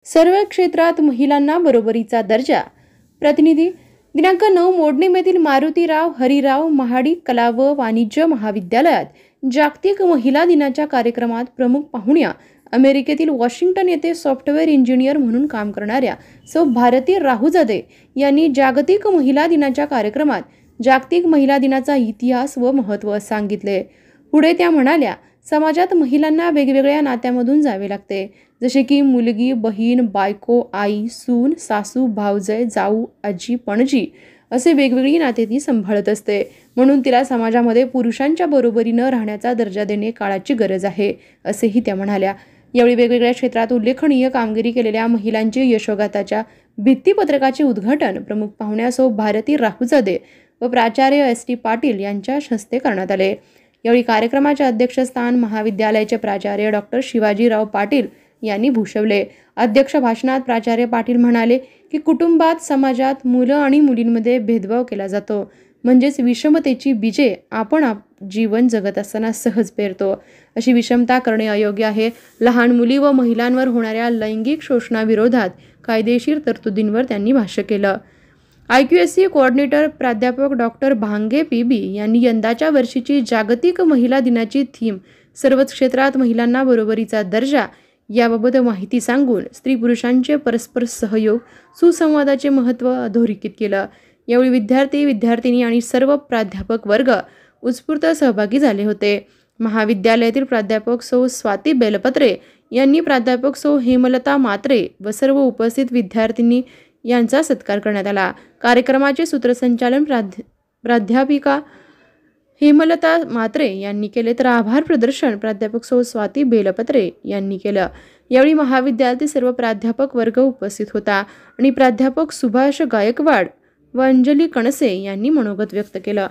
सर्व क्षेत्रात महिलांना बरोबरीचा दर्जा. प्रतिनिधी दिनांक 9 मोडणीम येथील मारुतीराव हरिराव महाडिक कला व वाणिज्य महाविद्यालयात जागतिक महिला दिनाच्या कार्यक्रमात प्रमुख पाहुण्या अमेरिकेतील वॉशिंग्टन येथे सॉफ्टवेअर इंजिनियर म्हणून काम करणाऱ्या सौ भारती राहुजादे यांनी जागतिक महिला दिनाच्या कार्यक्रमात जागतिक महिला दिनाचा इतिहास व महत्त्व सांगितले. पुढे त्या म्हणाल्या, समाजात महिलांना वेगवेगळ्या नात्यामधून जावे लागते, जसे की मुलगी, बहीण, बायको, आई, सून, सासू, भावजय, जाऊ, आजी, पणजी असे वेगवेगळी नाते ती सांभाळत असते. म्हणून तिला समाजामध्ये पुरुषांच्या बरोबरीनं राहण्याचा दर्जा देणे काळाची गरज आहे, असेही त्या म्हणाल्या. यावेळी वेगवेगळ्या क्षेत्रात उल्लेखनीय कामगिरी केलेल्या महिलांची यशोगाथाच्या भित्तीपत्रकाचे उद्घाटन प्रमुख पाहुण्या सौ भारती राहुजादे व प्राचार्य S.T. पाटील यांच्या हस्ते करण्यात आले. यावेळी कार्यक्रमाचे अध्यक्षस्थान महाविद्यालयाचे प्राचार्य डॉक्टर शिवाजीराव पाटील यांनी भूषवले. अध्यक्ष भाषणात प्राचार्य पाटील म्हणाले की कुटुंबात, समाजात मुलं आणि मुलींमध्ये भेदभाव केला जातो, म्हणजेच विषमतेची बीजे आपण जीवन जगत असताना सहज पेरतो. अशी विषमता करणे अयोग्य आहे. लहान मुली व महिलांवर होणाऱ्या लैंगिक शोषणाविरोधात कायदेशीर तरतुदींवर त्यांनी भाष्य केलं. IQSC कोऑर्डिनेटर प्राध्यापक डॉक्टर भांगे PB यांनी यंदाच्या वर्षीची जागतिक महिला दिनाची थीम सर्वच क्षेत्रात महिलांना बरोबरीचा दर्जा याबाबत माहिती सांगून स्त्री पुरुषांचे परस्पर सहयोग, सुसंवादाचे महत्त्व अधोरेखित केलं. यावेळी विद्यार्थी, विद्यार्थिनी आणि सर्व प्राध्यापक वर्ग उत्स्फूर्त सहभागी झाले होते. महाविद्यालयातील प्राध्यापक सौ स्वाती बेलपत्रे यांनी प्राध्यापक सौ हेमलता मात्रे व सर्व उपस्थित विद्यार्थिनी यांचा सत्कार करण्यात आला. कार्यक्रमाचे सूत्रसंचालन प्राध्यापिका हेमलता मात्रे यांनी केले, तर आभार प्रदर्शन प्राध्यापक सौ स्वाती बेलपत्रे यांनी केलं. यावेळी महाविद्यालयातील सर्व प्राध्यापक वर्ग उपस्थित होता आणि प्राध्यापक सुभाष गायकवाड व अंजली कणसे यांनी मनोगत व्यक्त केलं.